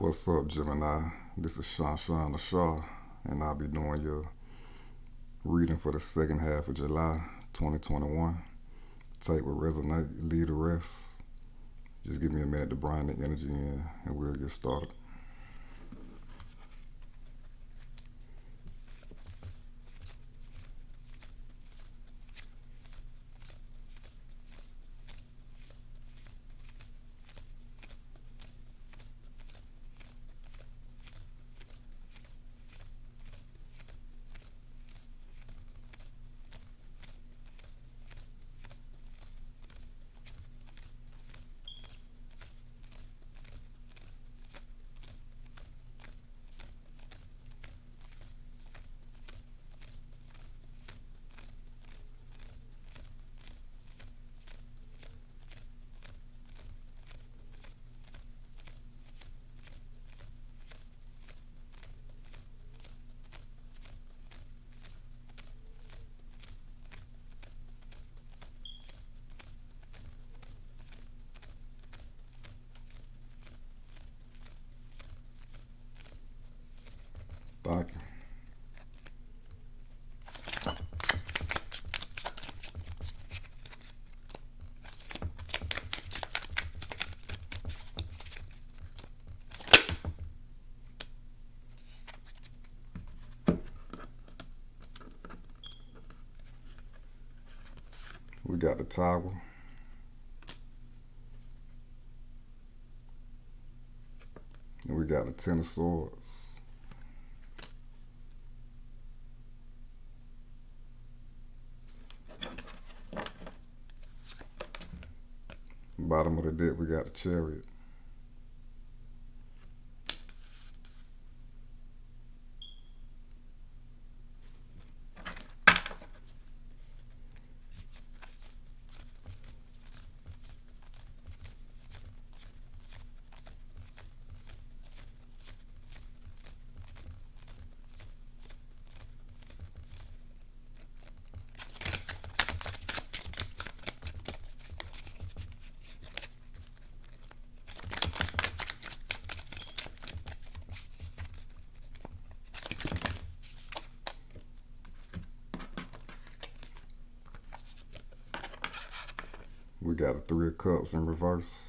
What's up, Gemini? This is Sean the Shaw, and I'll be doing your reading for the second half of July 2021. Take what resonate, leave the rest. Just give me a minute to bring the energy in, and we'll get started. Thank you. We got the Tower. And we got the Ten of Swords. Bottom of the deck, we got the Chariot. We got a Three of Cups in reverse.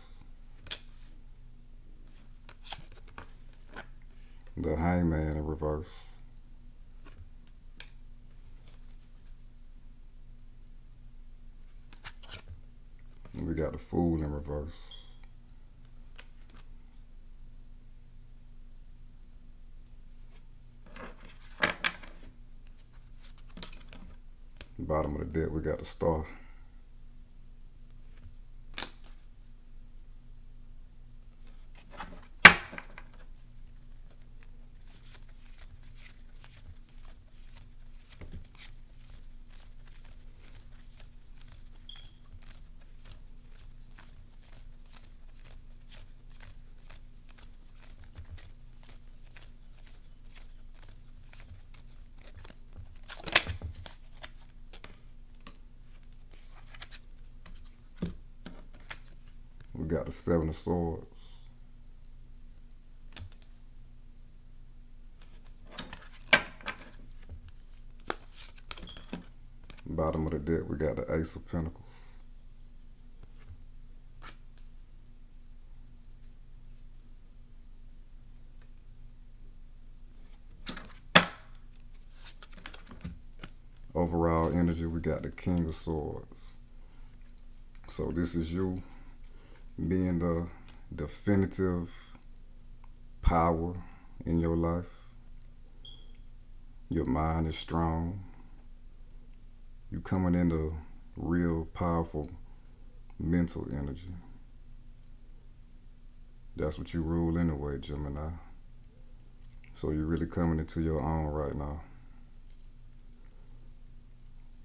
The Hangman in reverse. And we got the Fool in reverse. Bottom of the deck, we got the Star. We got the Seven of Swords. Bottom of the deck, we got the Ace of Pentacles. Overall energy, we got the King of Swords. So this is you being the definitive power in your life. Your mind is strong. You coming into real powerful mental energy. That's what you rule anyway, Gemini. So you're really coming into your own right now.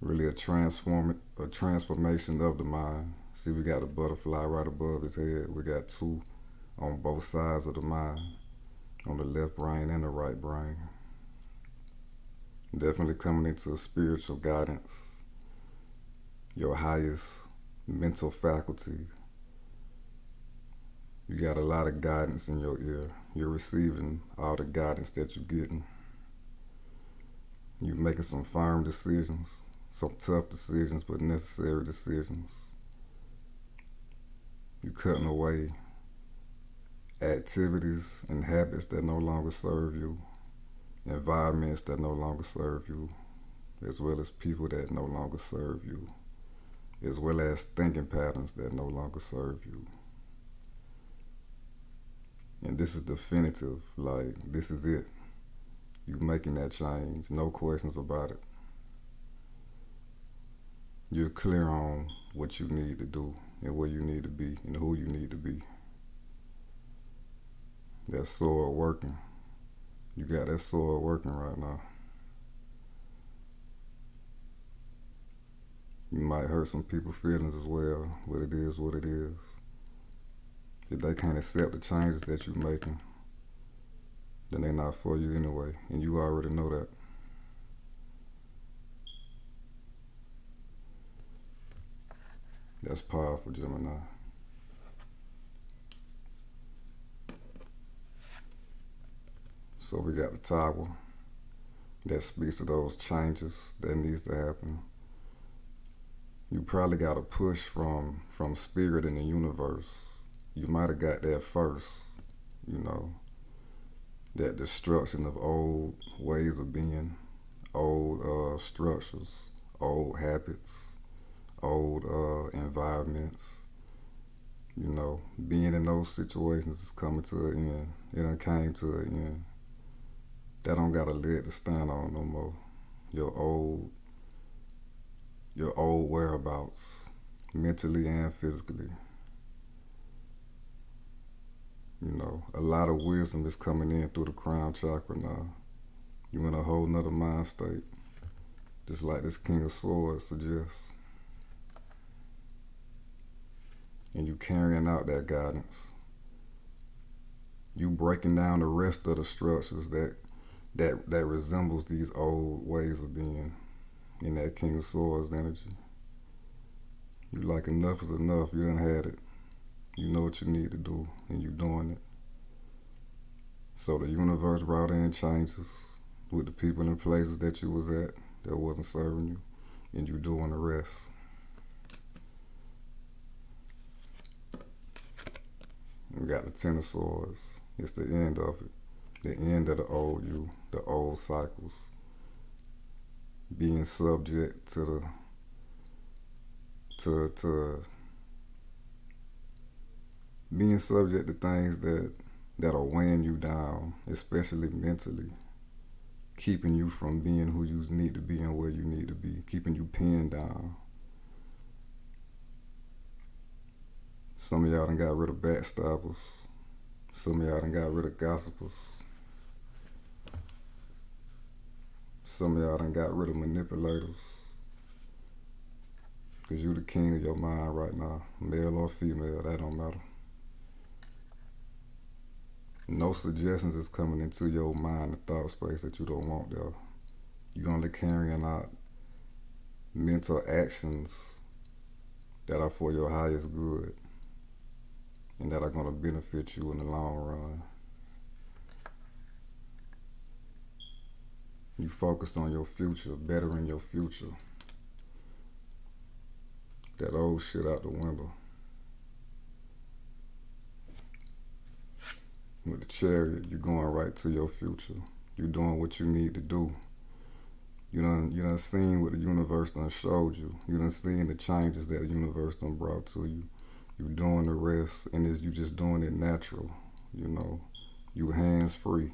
Really a transformation of the mind. See, we got a butterfly right above his head. We got two on both sides of the mind, on the left brain and the right brain. Definitely coming into spiritual guidance, your highest mental faculty, You got a lot of guidance in your ear. You're receiving all the guidance that you're getting. You're making some firm decisions, some tough decisions, but necessary decisions. You're cutting away activities and habits that no longer serve you, environments that no longer serve you, as well as people that no longer serve you, as well as thinking patterns that no longer serve you. And this is definitive, like this is it. You're making that change, no questions about it. You're clear on what you need to do and where you need to be and who you need to be. That sword working. You got that sword working right now. You might hurt some people's feelings as well, but it is what it is. If they can't accept the changes that you're making, then they're not for you anyway, and you already know that. That's powerful, Gemini. So we got the Tower that speaks to those changes that needs to happen. You probably got a push from spirit in the universe. You might have got that first, you know, that destruction of old ways of being, old structures, old habits, old environments. You know, being in those situations is coming to an end. It done came to an end. That don't got a leg to stand on no more. Your old whereabouts, mentally and physically. You know, a lot of wisdom is coming in through the crown chakra now. You in a whole nother mind state, just like this King of Swords suggests. And you carrying out that guidance. You breaking down the rest of the structures that resembles these old ways of being in that King of Swords energy. You like enough is enough. You done had it. You know what you need to do, and you doing it. So the universe brought in changes with the people and places that you was at that wasn't serving you, and you doing the rest. We got the Ten of Swords. It's the end of it. The end of the old you, the old cycles. Being subject to being subject to things that are weighing you down, especially mentally, keeping you from being who you need to be and where you need to be, keeping you pinned down. Some of y'all done got rid of backstabbers. Some of y'all done got rid of gossipers. Some of y'all done got rid of manipulators. Because you the king of your mind right now, male or female, that don't matter. No suggestions is coming into your mind, the thought space that you don't want there. You only carrying out mental actions that are for your highest good and that are going to benefit you in the long run. You focused on your future, bettering your future. That old shit out the window. With the Chariot, you're going right to your future. You're doing what you need to do. You done seen what the universe done showed you. You done seen the changes that the universe done brought to you. You doing the rest, and you just doing it natural. You know, you hands free.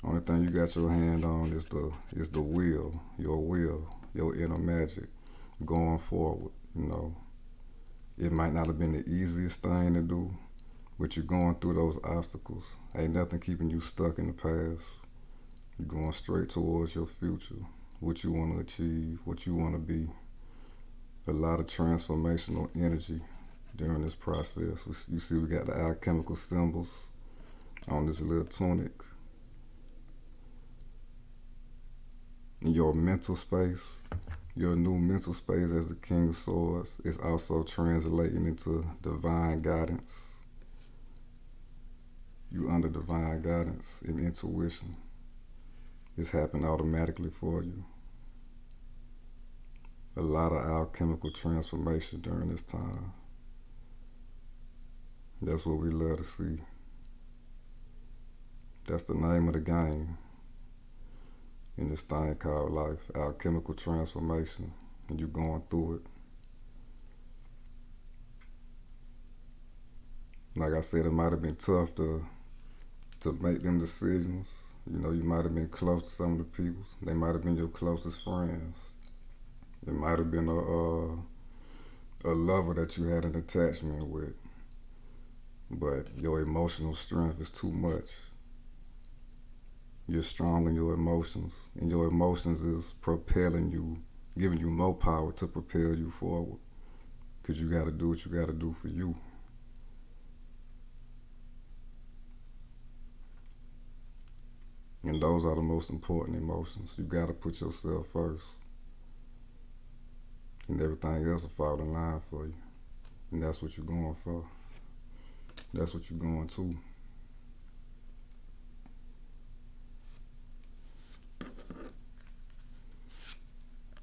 Only thing you got your hand on is the will, your inner magic, going forward. You know, it might not have been the easiest thing to do, but you're going through those obstacles. Ain't nothing keeping you stuck in the past. You're going straight towards your future, what you want to achieve, what you want to be. A lot of transformational energy during this process. You see we got the alchemical symbols on this little tunic. In your mental space, your new mental space as the King of Swords is also translating into divine guidance. You under divine guidance and intuition. It's happening automatically for you. A lot of alchemical transformation during this time. That's what we love to see. That's the name of the game in this thing called life. Alchemical transformation. And you going through it. Like I said, it might have been tough to make them decisions. You know, you might have been close to some of the people. They might have been your closest friends. It might have been a lover that you had an attachment with. But your emotional strength is too much. You're strong in your emotions. And your emotions is propelling you, giving you more power to propel you forward. Because you got to do what you got to do for you. And those are the most important emotions. You got to put yourself first. And everything else will fall in line for you. And that's what you're going for. That's what you're going to.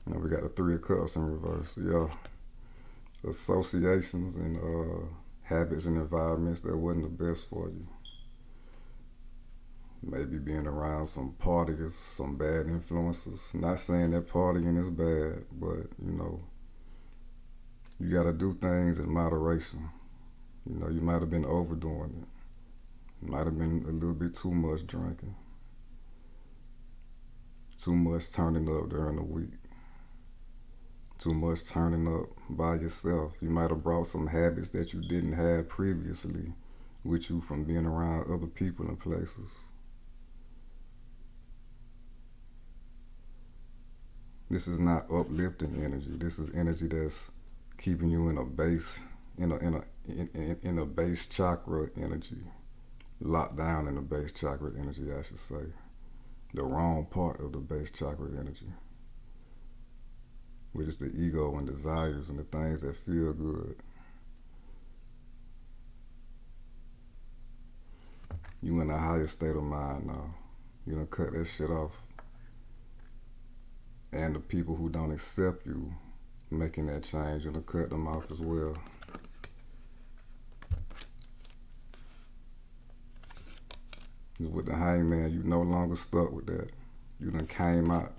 Now we got the Three of Cups in reverse. Yeah. Associations and habits and environments that wasn't the best for you. Maybe being around some partiers, some bad influences. Not saying that partying is bad, but you know, you gotta do things in moderation. You know, you might have been overdoing it. Might have been a little bit too much drinking. Too much turning up during the week. Too much turning up by yourself. You might have brought some habits that you didn't have previously with you from being around other people and places. This is not uplifting energy. This is energy that's keeping you in a base, in a base chakra energy, locked down in the base chakra energy, I should say, the wrong part of the base chakra energy, which is the ego and desires and the things that feel good. You in a higher state of mind now. You done cut that shit off. And the people who don't accept you making that change, you're gonna cut them off as well. With the hangman, you no longer stuck with that. You done came out.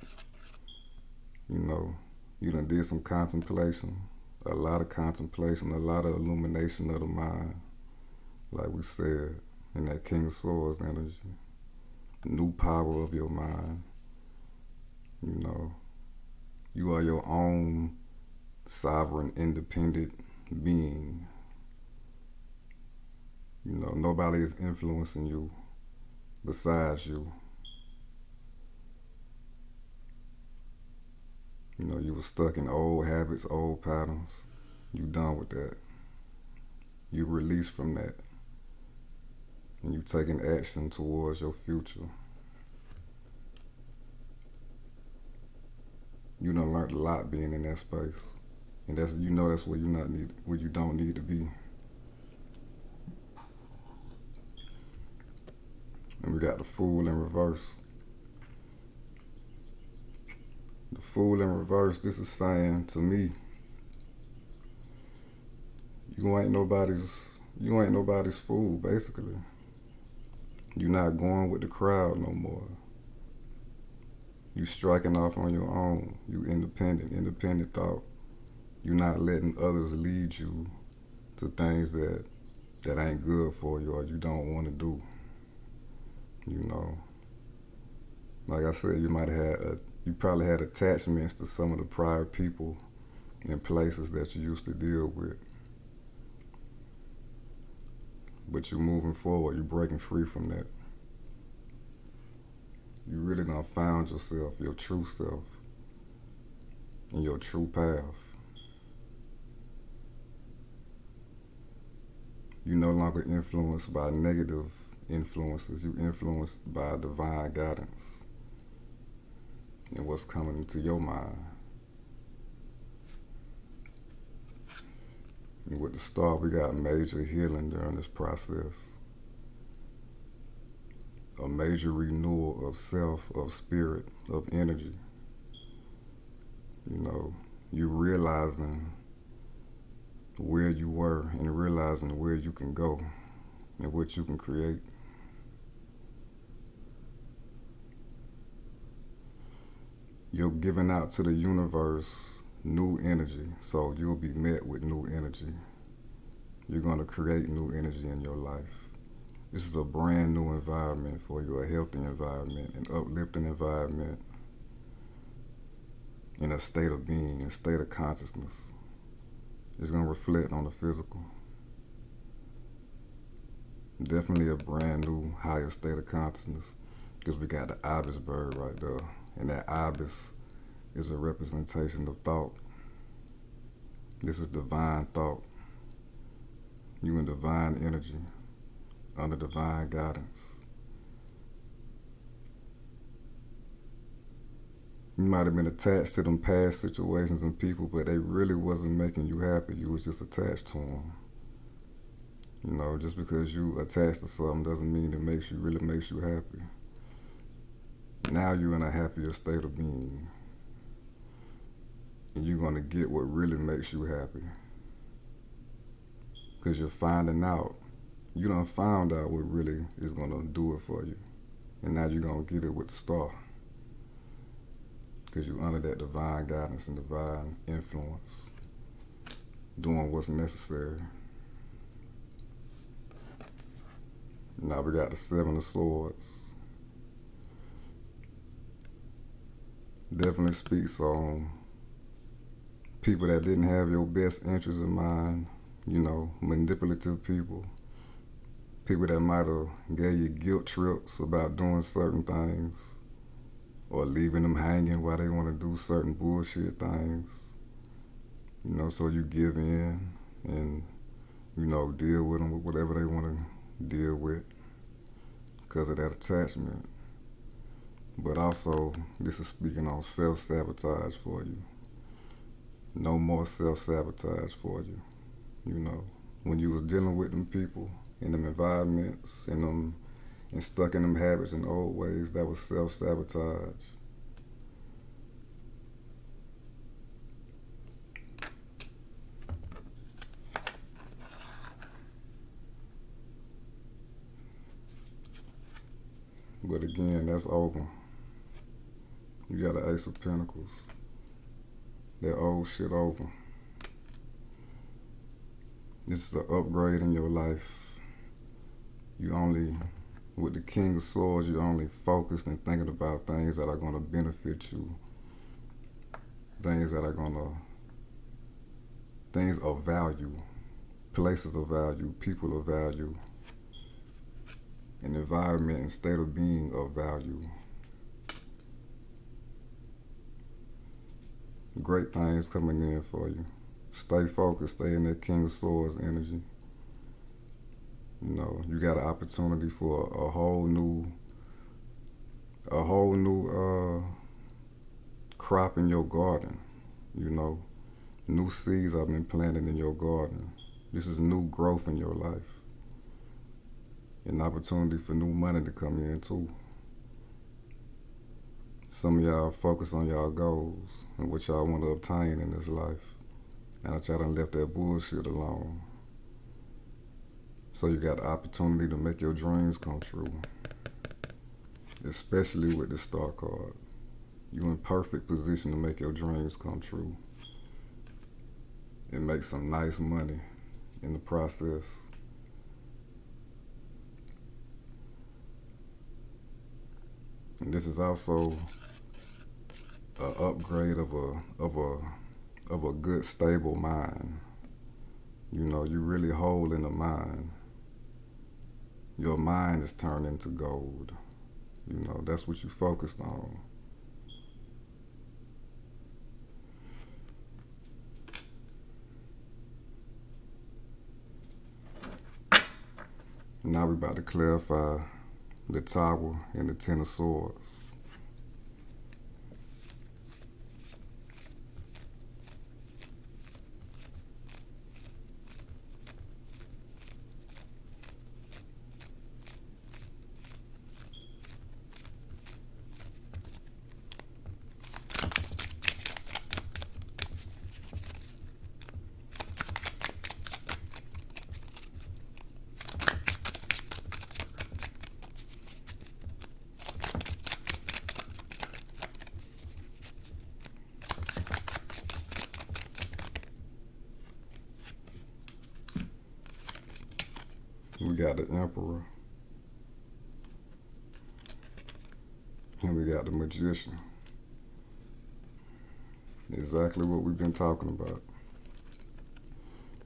You know, you done did some contemplation, a lot of contemplation, a lot of illumination of the mind, like we said, in that King of Swords energy. New power of your mind. You know, you are your own sovereign, independent being. You know, nobody is influencing you besides you. You know, you were stuck in old habits, old patterns. You done with that. You released from that. And you taking action towards your future. You done learned a lot being in that space. And that's, you know, that's where where you don't need to be. And we got the Fool in reverse. The Fool in reverse, this is saying to me, you ain't nobody's fool, basically. You're not going with the crowd no more. You striking off on your own. You independent thought. You're not letting others lead you to things that ain't good for you or you don't want to do. You know, like I said, you probably had attachments to some of the prior people and places that you used to deal with. But you're moving forward, you're breaking free from that. You really done found yourself, your true self, and your true path. You're no longer influenced by negative influences. You're influenced by divine guidance and what's coming into your mind. And with the Star, we got major healing during this process. a major renewal of self, of spirit, of energy. You know, you realizing where you were and realizing where you can go and what you can create. You're giving out to the universe new energy, so you'll be met with new energy. You're going to create new energy in your life. This is a brand new environment for you, a healthy environment, an uplifting environment, in a state of being, a state of consciousness. It's going to reflect on the physical. Definitely a brand new, higher state of consciousness, because we got the ibis bird right there. And that ibis is a representation of thought. This is divine thought. You in divine energy, under divine guidance. You might have been attached to them past situations and people, but they really wasn't making you happy. You was just attached to them. You know, just because you attached to something doesn't mean it really makes you happy. Now you're in a happier state of being. And you're going to get what really makes you happy. Because you're finding out. You done found out what really is going to do it for you. And now you're going to get it with the star. Because you're under that divine guidance and divine influence. Doing what's necessary. Now we got the Seven of Swords. Definitely speaks on people that didn't have your best interests in mind. You know, manipulative people. People that might have gave you guilt trips about doing certain things. Or leaving them hanging while they want to do certain bullshit things. You know, so you give in and, you know, deal with them with whatever they want to deal with because of that attachment. But also, this is speaking on self-sabotage for you. No more self-sabotage for you. You know, when you was dealing with them people in them environments and stuck in them habits and old ways, that was self-sabotage. But again, that's over. You got the Ace of Pentacles. That old shit over. This is an upgrade in your life. With the King of Swords, you're only focused and thinking about things that are going to benefit you. Things of value. Places of value, people of value. An environment and state of being of value. Great things coming in for you. Stay focused, stay in that King of Swords energy. You know, you got an opportunity for a whole new crop in your garden. You know, new seeds have been planted in your garden. This is new growth in your life. An opportunity for new money to come in too. Some of y'all focus on y'all goals and what y'all want to obtain in this life. Now that y'all done left that bullshit alone. So you got the opportunity to make your dreams come true. Especially with the Star card. You're in perfect position to make your dreams come true. And make some nice money in the process. And this is also an upgrade of a good stable mind. You know, you really hold in the mind. Your mind is turned into gold. You know, that's what you focused on. Now we're about to clarify the Tower and the Ten of Swords. got the Emperor, and we got the Magician. Exactly what we've been talking about.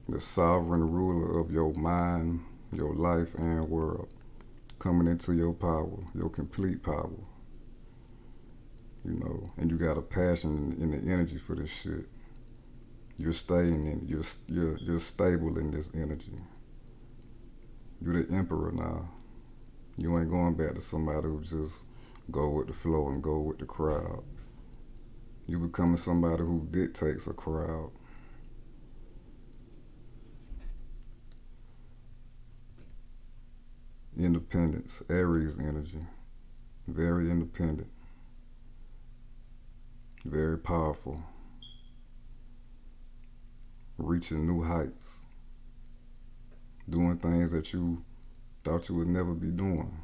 The sovereign ruler of your mind, your life, and world, coming into your power, your complete power. And you got a passion and the energy for this shit. You're staying in it. You're stable in this energy. You're the emperor now. You ain't going back to somebody who just go with the flow and go with the crowd. You becoming somebody who dictates a crowd. Independence, Aries energy. Very independent. Very powerful. Reaching new heights. Doing things that you thought you would never be doing.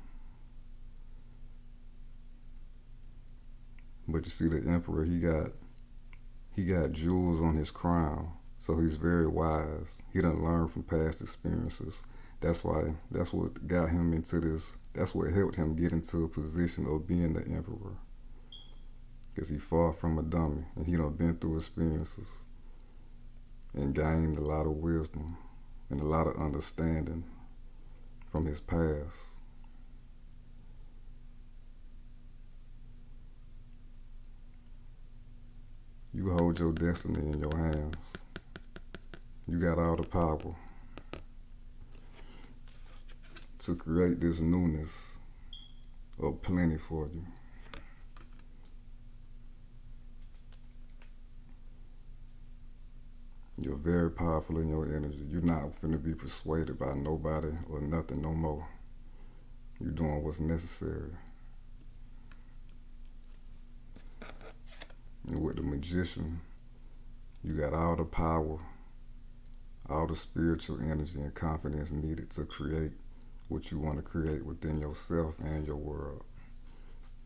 But you see, the Emperor, he got jewels on his crown, so he's very wise. He done learned from past experiences. That's what got him into this. That's what helped him get into a position of being the Emperor. Because he far from a dummy, and he done been through experiences and gained a lot of wisdom and a lot of understanding from his past. You hold your destiny in your hands. You got all the power to create this newness of plenty for you. You're very powerful in your energy. You're not finna be persuaded by nobody or nothing no more. You're doing what's necessary. And with the Magician, you got all the power, all the spiritual energy and confidence needed to create what you want to create within yourself and your world.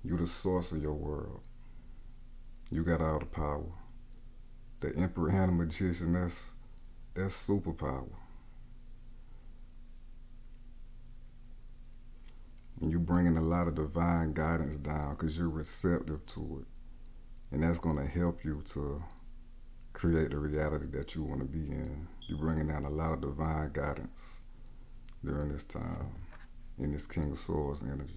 You're the source of your world. You got all the power. The Emperor and the Magician, that's superpower. And you're bringing a lot of divine guidance down because you're receptive to it. And that's going to help you to create the reality that you want to be in. You're bringing down a lot of divine guidance during this time in this King of Swords energy.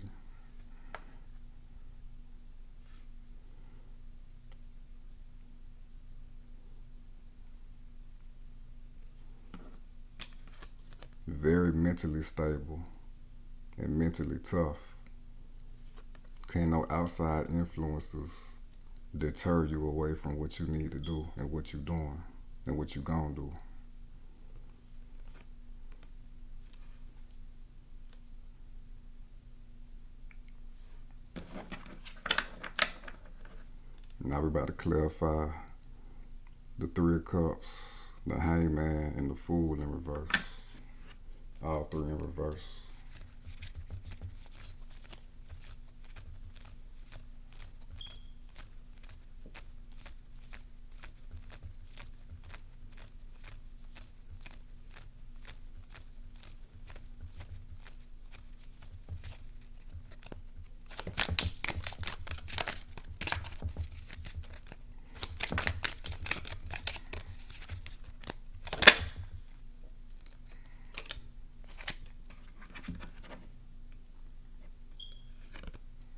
Very mentally stable and mentally tough. Can't no outside influences deter you away from what you need to do and what you're doing and what you're gonna do. Now we're about to clarify the Three of Cups, the Hangman, and the Fool in reverse. All three in reverse.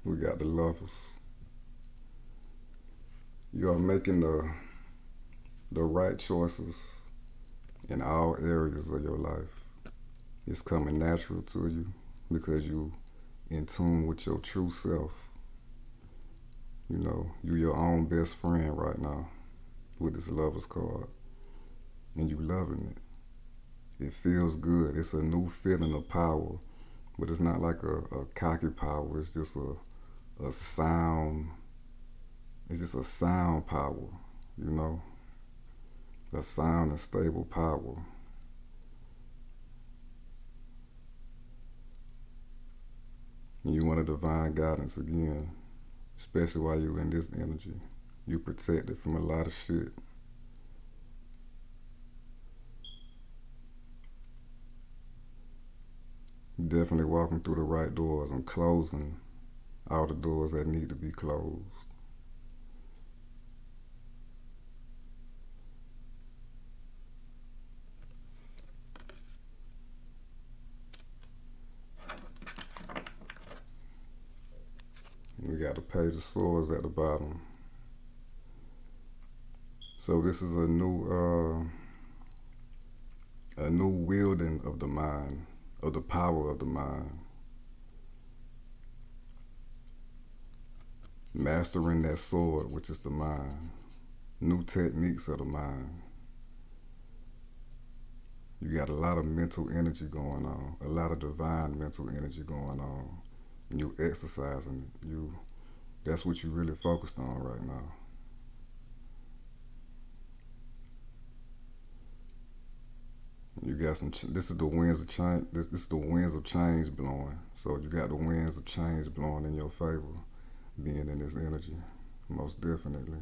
We got the Lovers. You are making the right choices in all areas of your life. It's coming natural to you because you in tune with your true self. You your own best friend right now with this Lovers card. And you loving it. It feels good. It's a new feeling of power. But it's not like a cocky power. It's just a sound. It's just a sound power, a sound and stable power. And you want a divine guidance again, especially while you're in this energy. You protected from a lot of shit. definitely walking through the right doors and closing all the doors that need to be closed. We got the Page of Swords at the bottom. So this is a new wielding of the mind, of the power of the mind. Mastering that sword, which is the mind. New techniques of the mind. You got a lot of mental energy going on, a lot of divine mental energy going on. And you exercising, that's what you really focused on right now. You got this is the winds of change. This is the winds of change blowing. So you got the winds of change blowing in your favor, being in this energy, most definitely.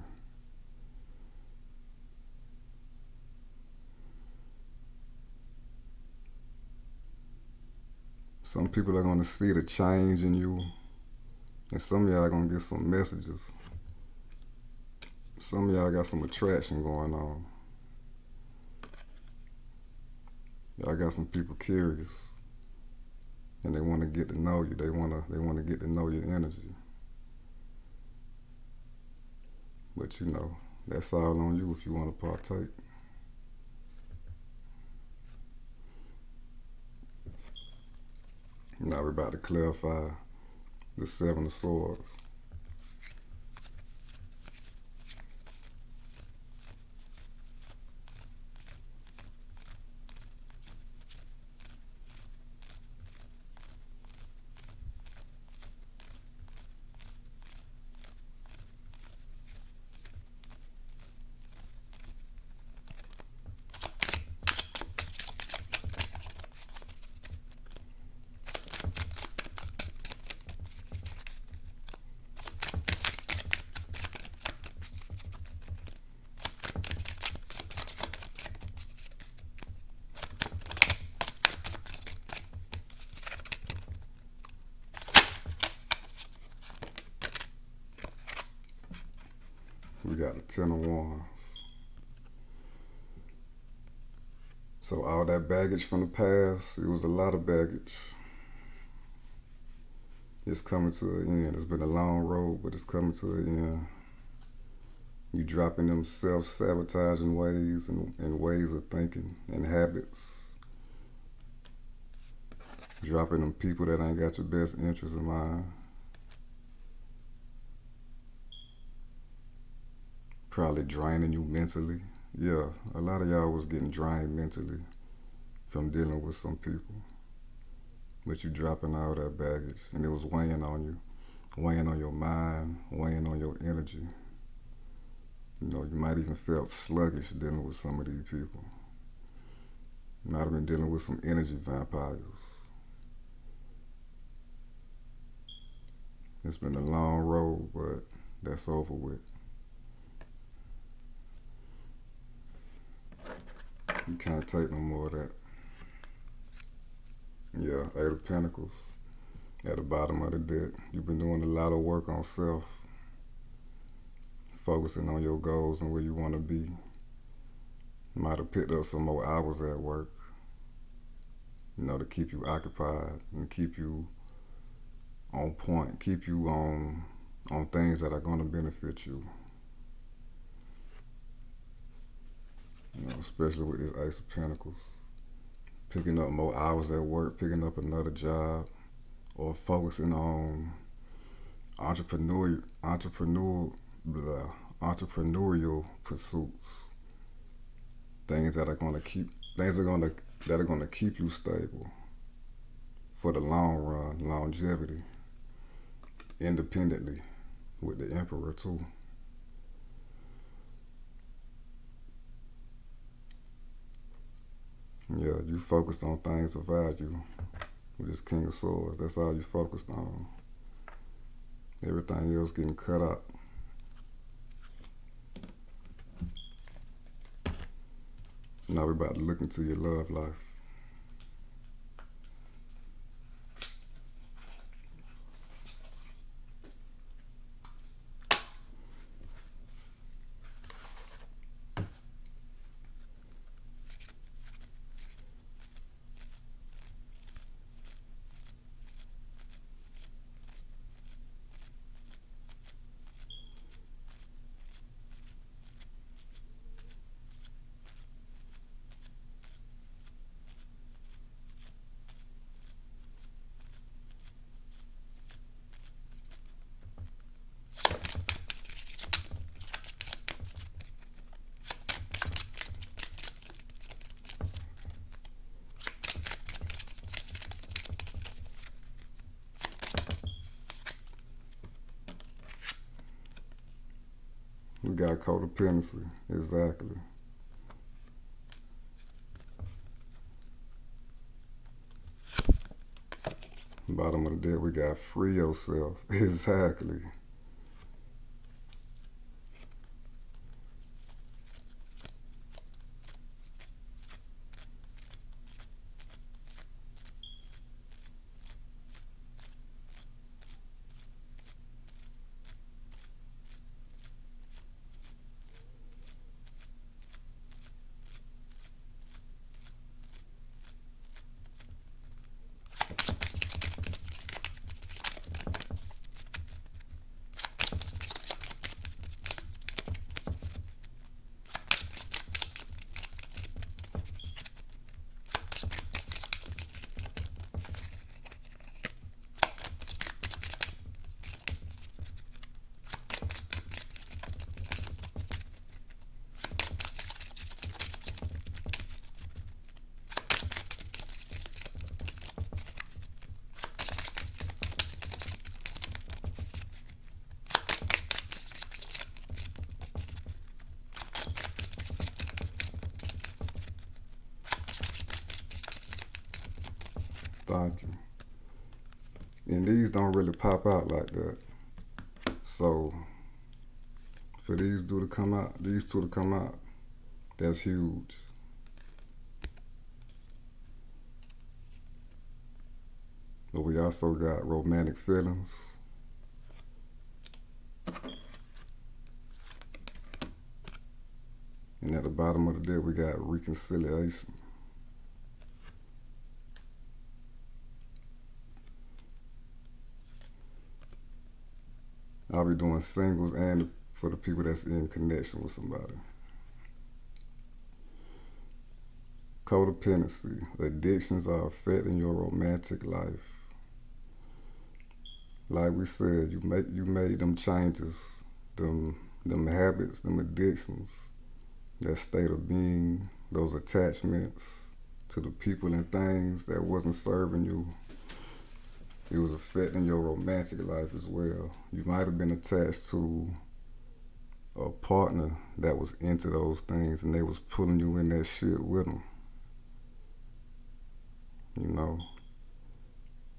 Some people are gonna see the change in you, and some of y'all are gonna get some messages. Some of y'all got some attraction going on. Y'all got some people curious, and they want to get to know you. They want to get to know your energy. But that's all on you if you want to partake. Now we're about to clarify the Seven of Swords. We got the Ten of Wands. So all that baggage from the past, it was a lot of baggage. It's coming to an end. It's been a long road, but it's coming to an end. You dropping them self-sabotaging ways and ways of thinking and habits. Dropping them people that ain't got your best interests in mind. Probably draining you mentally. Yeah, a lot of y'all was getting drained mentally from dealing with some people. But you dropping all that baggage, and it was weighing on you, weighing on your mind, weighing on your energy. You might even felt sluggish dealing with some of these people. You might have been dealing with some energy vampires. It's been a long road, but that's over with. You can't take no more of that. Yeah, Eight of Pentacles at the bottom of the deck. You've been doing a lot of work on self, focusing on your goals and where you want to be. You might have picked up some more hours at work, to keep you occupied and keep you on point, keep you on things that are going to benefit you. Especially with this Ace of Pentacles. Picking up more hours at work, picking up another job, or focusing on entrepreneurial pursuits. Things that are going to keep you stable for the long run, longevity, independently, with the Emperor too. Yeah, you focused on things of value with this King of Swords. That's all you focused on. Everything else getting cut out. Now we're about to look into your love life. We got codependency. Exactly. Bottom of the deck, we got free yourself. Exactly. Thank you. And these don't really pop out like that. So for these two to come out, that's huge. But we also got romantic feelings. And at the bottom of the deck, we got reconciliation. I'll be doing singles and for the people that's in connection with somebody. Codependency. Addictions are affecting your romantic life. Like we said, you made them changes, them habits, them addictions, that state of being, those attachments to the people and things that wasn't serving you. It was affecting your romantic life as well. You might have been attached to a partner that was into those things and they was pulling you in that shit with them. You know,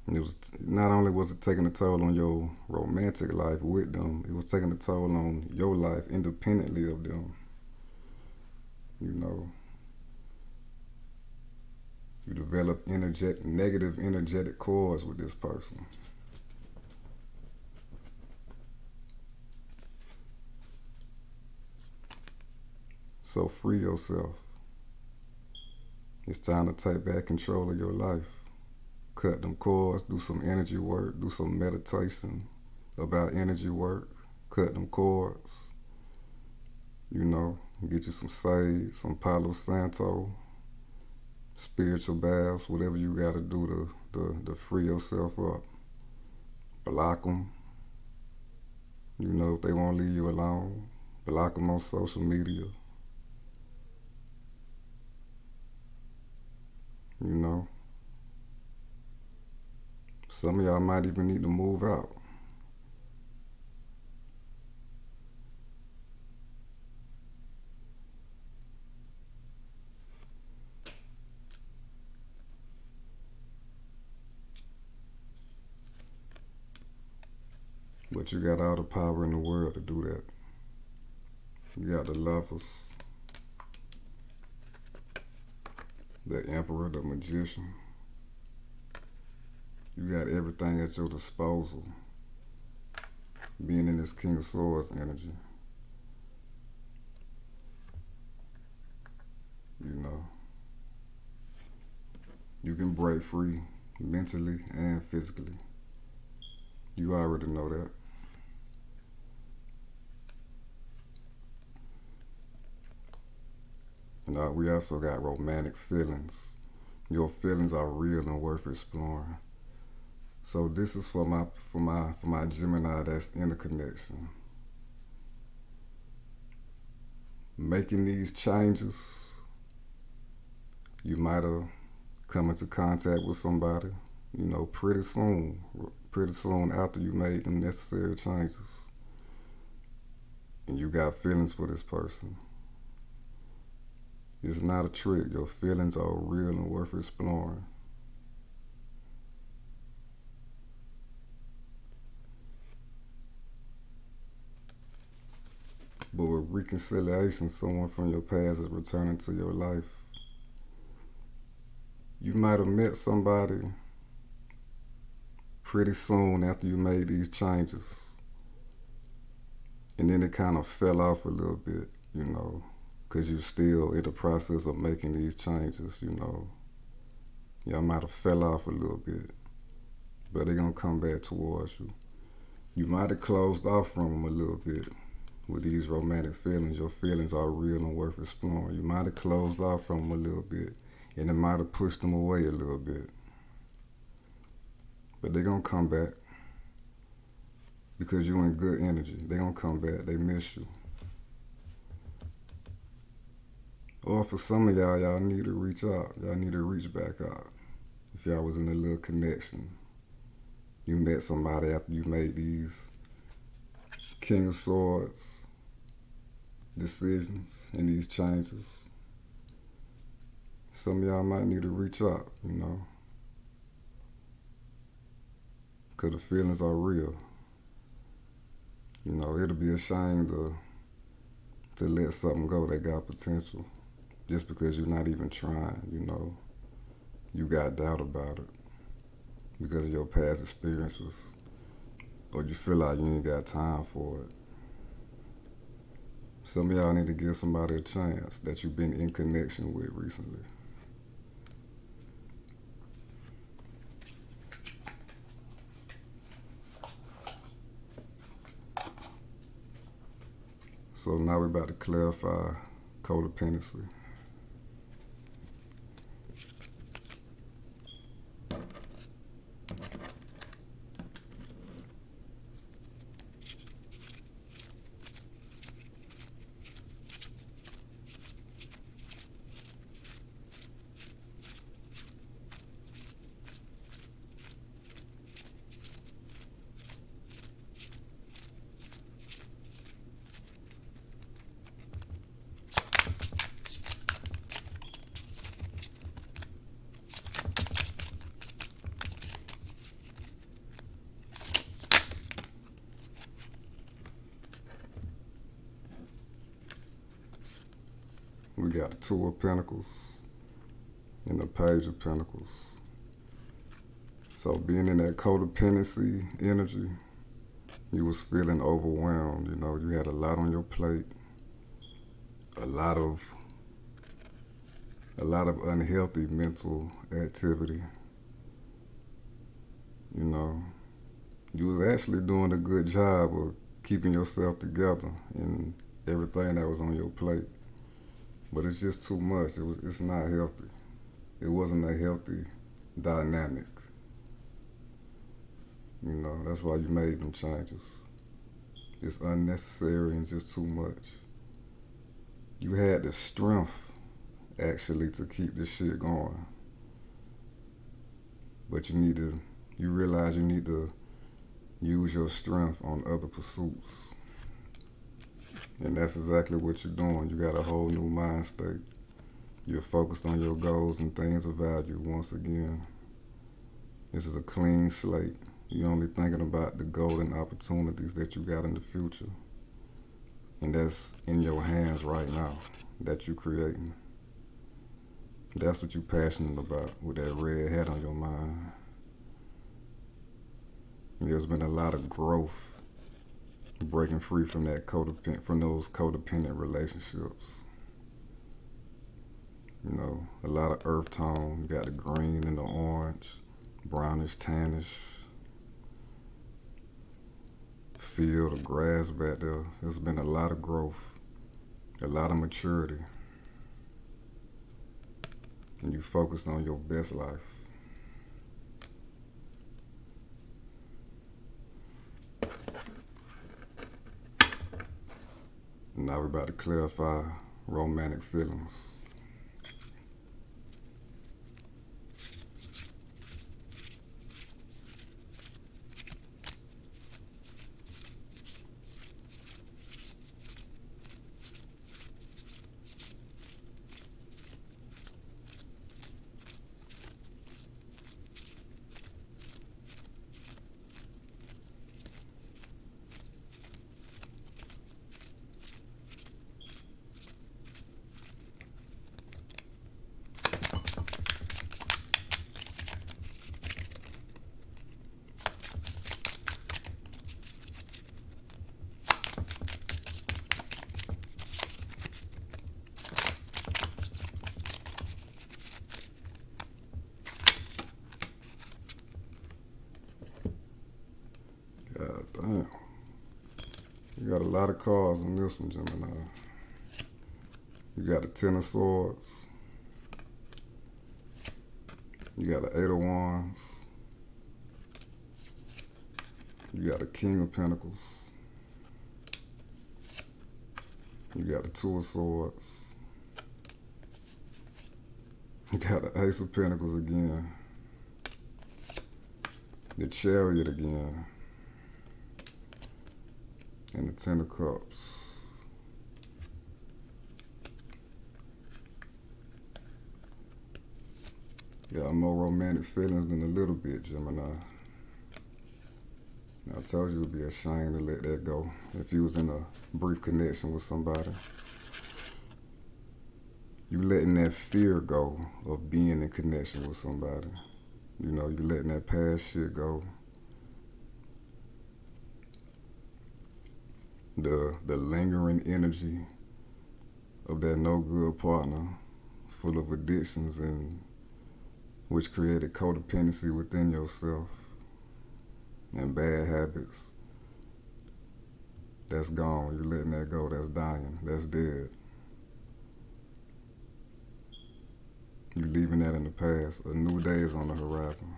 and it was not only was it taking a toll on your romantic life with them, it was taking a toll on your life independently of them. You know, you develop negative energetic cords with this person. So free yourself. It's time to take back control of your life. Cut them cords, do some energy work, do some meditation about energy work, cut them cords, you know, get you some sage, some Palo Santo, spiritual baths, whatever you got to do to free yourself up. Block them. You know, if they won't leave you alone, block them on social media. You know, some of y'all might even need to move out. But you got all the power in the world to do that. You got the Lovers, the Emperor, the Magician. You got everything at your disposal. Being in this King of Swords energy. You know, you can break free mentally and physically. You already know that. And we also got romantic feelings. Your feelings are real and worth exploring. So this is for my Gemini that's in the connection. Making these changes, you might have come into contact with somebody, you know, pretty soon after you made them necessary changes. and you got feelings for this person. It's not a trick. Your feelings are real and worth exploring. But with reconciliation, someone from your past is returning to your life. You might have met somebody pretty soon after you made these changes. And then it kind of fell off a little bit, because you're still in the process of making these changes, Y'all might have fell off a little bit, but they're going to come back towards you. You might have closed off from them a little bit with these romantic feelings. Your feelings are real and worth exploring. You might have closed off from them a little bit, and it might have pushed them away a little bit. But they're going to come back because you're in good energy. They're going to come back. They miss you. Or for some of y'all need to reach out. Y'all need to reach back out. If y'all was in a little connection, you met somebody after you made these King of Swords decisions and these changes. Some of y'all might need to reach out, because the feelings are real. It'll be a shame to let something go that got potential just because you're not even trying, You got doubt about it because of your past experiences, or you feel like you ain't got time for it. Some of y'all need to give somebody a chance that you've been in connection with recently. So now we're about to clarify codependency. We got the Two of Pentacles and the Page of Pentacles. So being in that codependency energy, you was feeling overwhelmed. You had a lot on your plate, a lot of unhealthy mental activity. You was actually doing a good job of keeping yourself together and everything that was on your plate. But it's just too much. It's not healthy. It wasn't a healthy dynamic. That's why you made them changes. It's unnecessary and just too much. You had the strength, actually, to keep this shit going. But you realize you need to use your strength on other pursuits. And that's exactly what you're doing. You got a whole new mind state. You're focused on your goals and things of value once again. This is a clean slate. You're only thinking about the golden opportunities that you got in the future. And that's in your hands right now, that you're creating. That's what you're passionate about with that red hat on your mind. There's been a lot of growth breaking free from those codependent relationships. A lot of earth tone. You got the green and the orange, brownish, tannish. Field of grass back there. There's been a lot of growth, a lot of maturity. And you focused on your best life. Now we're about to clarify romantic feelings. Damn. You got a lot of cards on this one, Gemini. You got the Ten of Swords. You got the Eight of Wands. You got the King of Pentacles. You got the Two of Swords. You got the Ace of Pentacles again. The Chariot again. And the Ten of Cups. Got more romantic feelings than a little bit, Gemini. I told you it would be a shame to let that go if you was in a brief connection with somebody. You letting that fear go of being in connection with somebody. You know, you letting that past shit go. The lingering energy of that no good partner full of addictions and which created codependency within yourself and bad habits. That's gone. You're letting that go. That's dying. That's dead. You're leaving that in the past. A new day is on the horizon.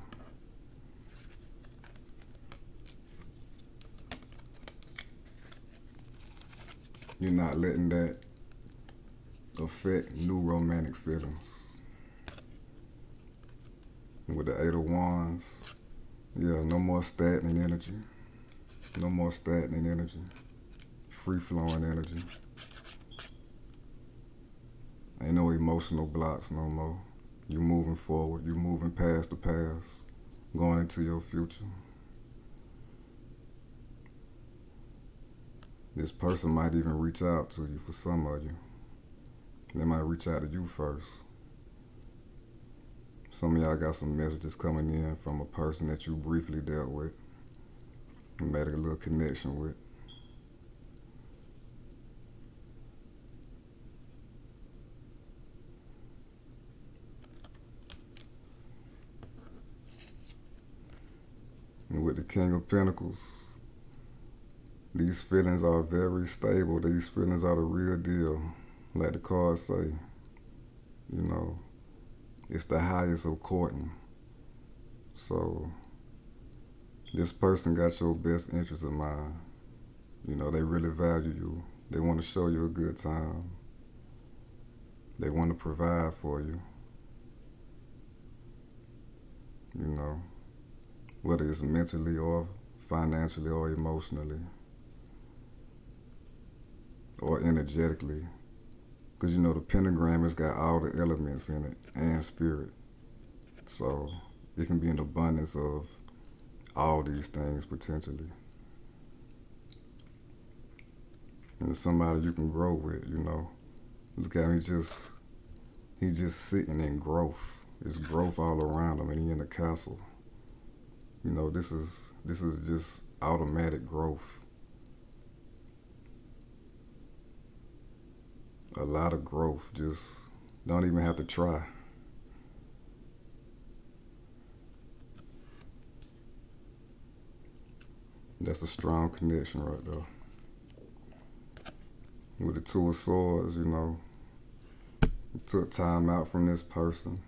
You're not letting that affect new romantic feelings. With the Eight of Wands, yeah, no more stagnant energy. No more stagnant energy. Free-flowing energy. Ain't no emotional blocks no more. You moving forward. You moving past the past. Going into your future. This person might even reach out to you for some of you. They might reach out to you first. Some of y'all got some messages coming in from a person that you briefly dealt with and made a little connection with. And with the King of Pentacles, these feelings are very stable. These feelings are the real deal. Like the cards say, you know, it's the highest of courting. So this person got your best interest in mind. You know, they really value you. They want to show you a good time. They want to provide for you. You know, whether it's mentally or financially or emotionally or energetically. Because, you know, the pentagram has got all the elements in it and spirit. So it can be an abundance of all these things potentially. And it's somebody you can grow with, you know. Look at him, he's just sitting in growth. It's growth all around him, and he in a castle. You know, this is just automatic growth. A lot of growth, just don't even have to try. That's a strong connection right there. With the Two of Swords, you know, you took time out from this person.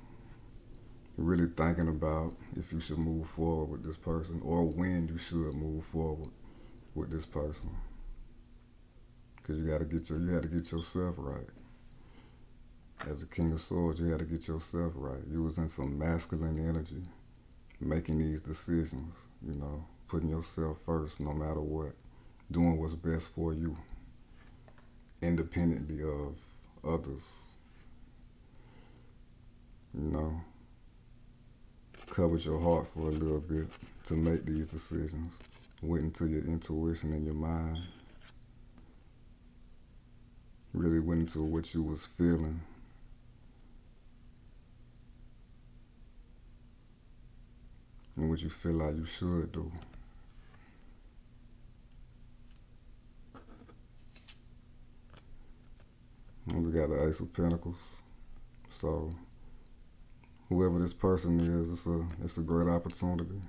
You're really thinking about if you should move forward with this person or when you should move forward with this person. Because you got to get yourself right. As a King of Swords, you got to get yourself right. You was in some masculine energy, making these decisions, you know, putting yourself first no matter what, doing what's best for you, independently of others. You know, covered your heart for a little bit to make these decisions. Went into your intuition and your mind. Really went into what you was feeling. And what you feel like you should do. And we got the Ace of Pentacles. So whoever this person is, it's a great opportunity.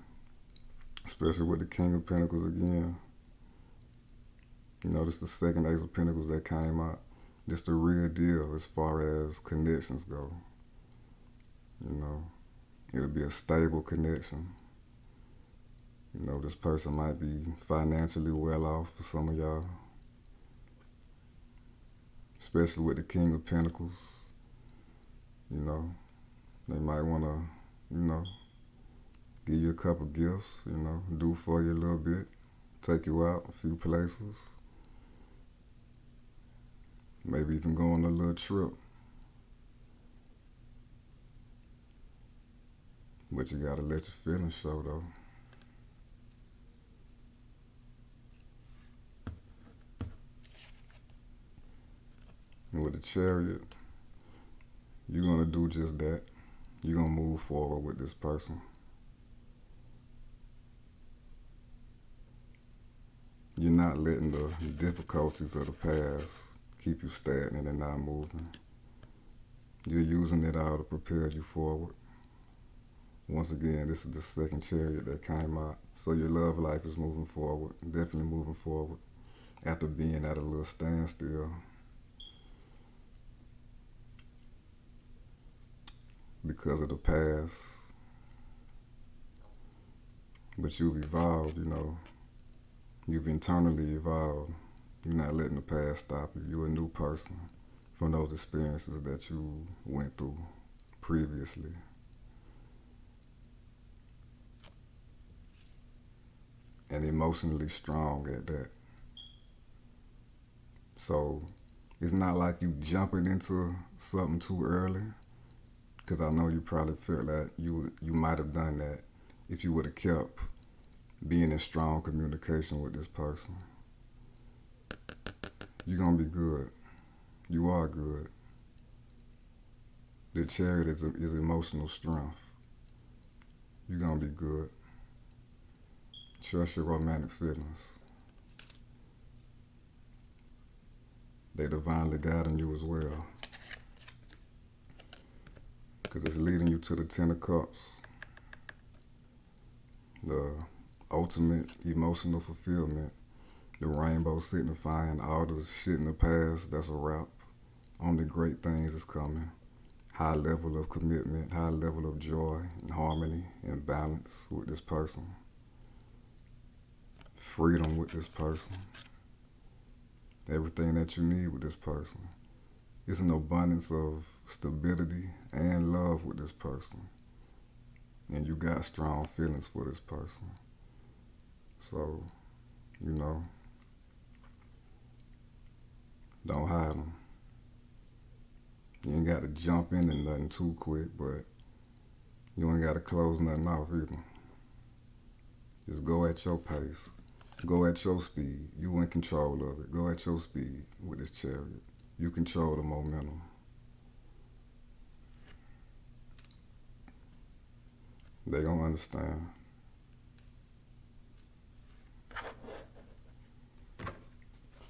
Especially with the King of Pentacles again. This is the second Ace of Pentacles that came out. This the real deal as far as connections go. It'll be a stable connection. This person might be financially well off for some of y'all. Especially with the King of Pentacles. They might want to, give you a couple gifts, do for you a little bit. Take you out a few places. Maybe even go on a little trip. But you gotta let your feelings show though. And with the Chariot, you're gonna do just that. You're gonna move forward with this person. You're not letting the difficulties of the past keep you stagnant and not moving. You're using it all to prepare you forward. Once again, this is the second Chariot that came out. So your love life is moving forward, definitely moving forward after being at a little standstill. Because of the past. But you've evolved, You've internally evolved. You're not letting the past stop you. You're a new person from those experiences that you went through previously. And emotionally strong at that. So it's not like you jumping into something too early, because I know you probably felt that you might have done that if you would have kept being in strong communication with this person. You're going to be good. You are good. The Chariot is emotional strength. You're going to be good. Trust your romantic feelings. They divinely guiding you as well. Because it's leading you to the Ten of Cups. The ultimate emotional fulfillment. The rainbow signifying all the shit in the past that's a wrap. Only great things is coming. High level of commitment, high level of joy and harmony and balance with this person. Freedom with this person. Everything that you need with this person. It's an abundance of stability and love with this person. And you got strong feelings for this person. So, don't hide them. You ain't got to jump into nothing too quick, but you ain't got to close nothing off either. Just go at your pace. Go at your speed. You in control of it. Go at your speed with this Chariot. You control the momentum. They gonna understand.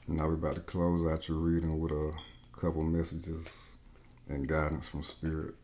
Now we're about to close out your reading with a couple messages and guidance from Spirit.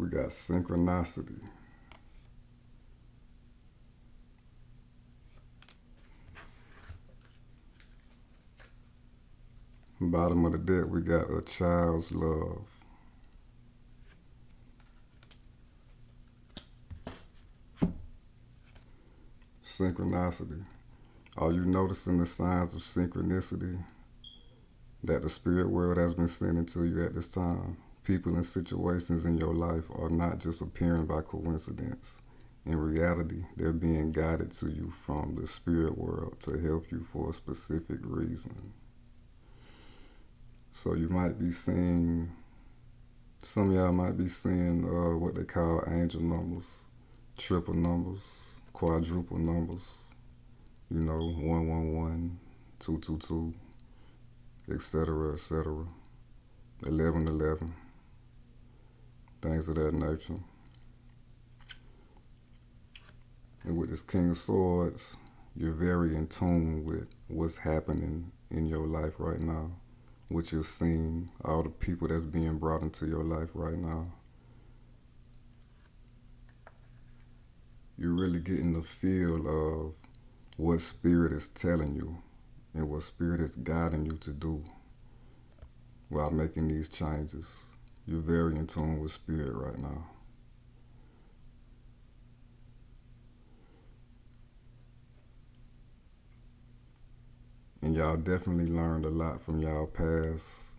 We got synchronicity. Bottom of the deck, we got a child's love. Synchronicity. Are you noticing the signs of synchronicity that the spirit world has been sending to you at this time? People and situations in your life are not just appearing by coincidence. In reality, they're being guided to you from the spirit world to help you for a specific reason. So you might be seeing, some of y'all might be seeing what they call angel numbers, triple numbers, quadruple numbers, 111, 222, etc., etc., 1111, things of that nature. And with this King of Swords, you're very in tune with what's happening in your life right now, what you're seeing, all the people that's being brought into your life right now. You're really getting the feel of what spirit is telling you and what spirit is guiding you to do while making these changes. You're very in tune with spirit right now. And y'all definitely learned a lot from y'all past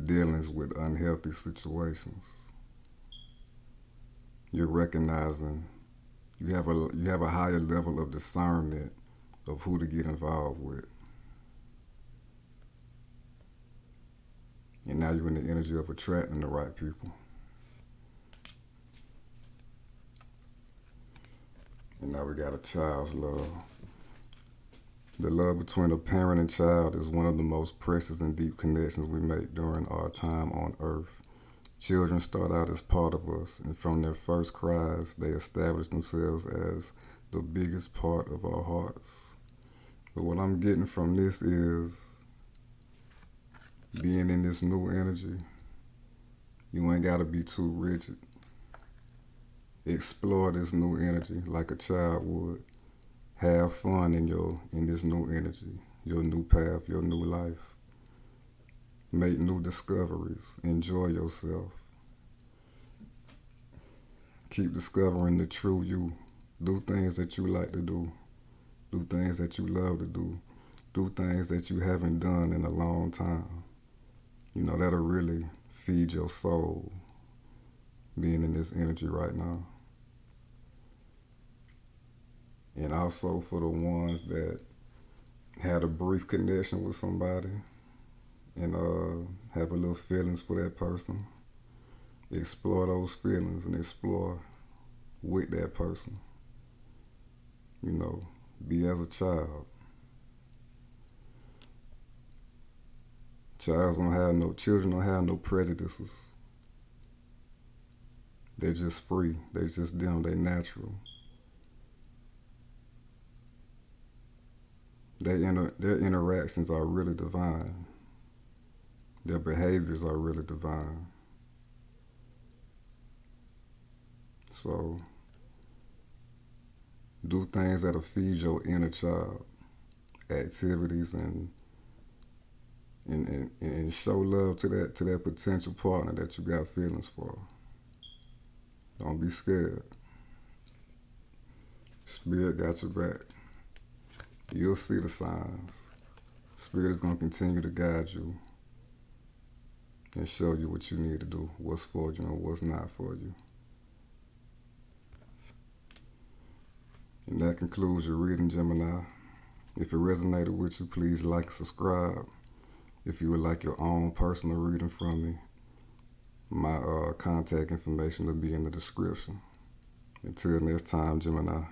dealings with unhealthy situations. You're recognizing you have a higher level of discernment of who to get involved with. And now you're in the energy of attracting the right people. And now we got a child's love. The love between a parent and child is one of the most precious and deep connections we make during our time on earth. Children start out as part of us, and from their first cries, they establish themselves as the biggest part of our hearts. But what I'm getting from this is, being in this new energy, you ain't gotta be too rigid. Explore this new energy like a child would. Have fun in this new energy, your new path, your new life. Make new discoveries. Enjoy yourself. Keep discovering the true you. Do things that you like to do. Do things that you love to do. Do things that you haven't done in a long time. That'll really feed your soul, being in this energy right now. And also for the ones that had a brief connection with somebody and have a little feelings for that person, explore those feelings and explore with that person. Be as a child. Children don't have no prejudices. They're just free. They're just them. They're natural. Their interactions are really divine. Their behaviors are really divine. So, do things that'll feed your inner child. Activities and show love to that potential partner that you got feelings for. Don't be scared. Spirit got your back. You'll see the signs. Spirit is going to continue to guide you and show you what you need to do, what's for you and what's not for you. And that concludes your reading, Gemini. If it resonated with you, please like and subscribe. If you would like your own personal reading from me, my contact information will be in the description. Until next time, Gemini.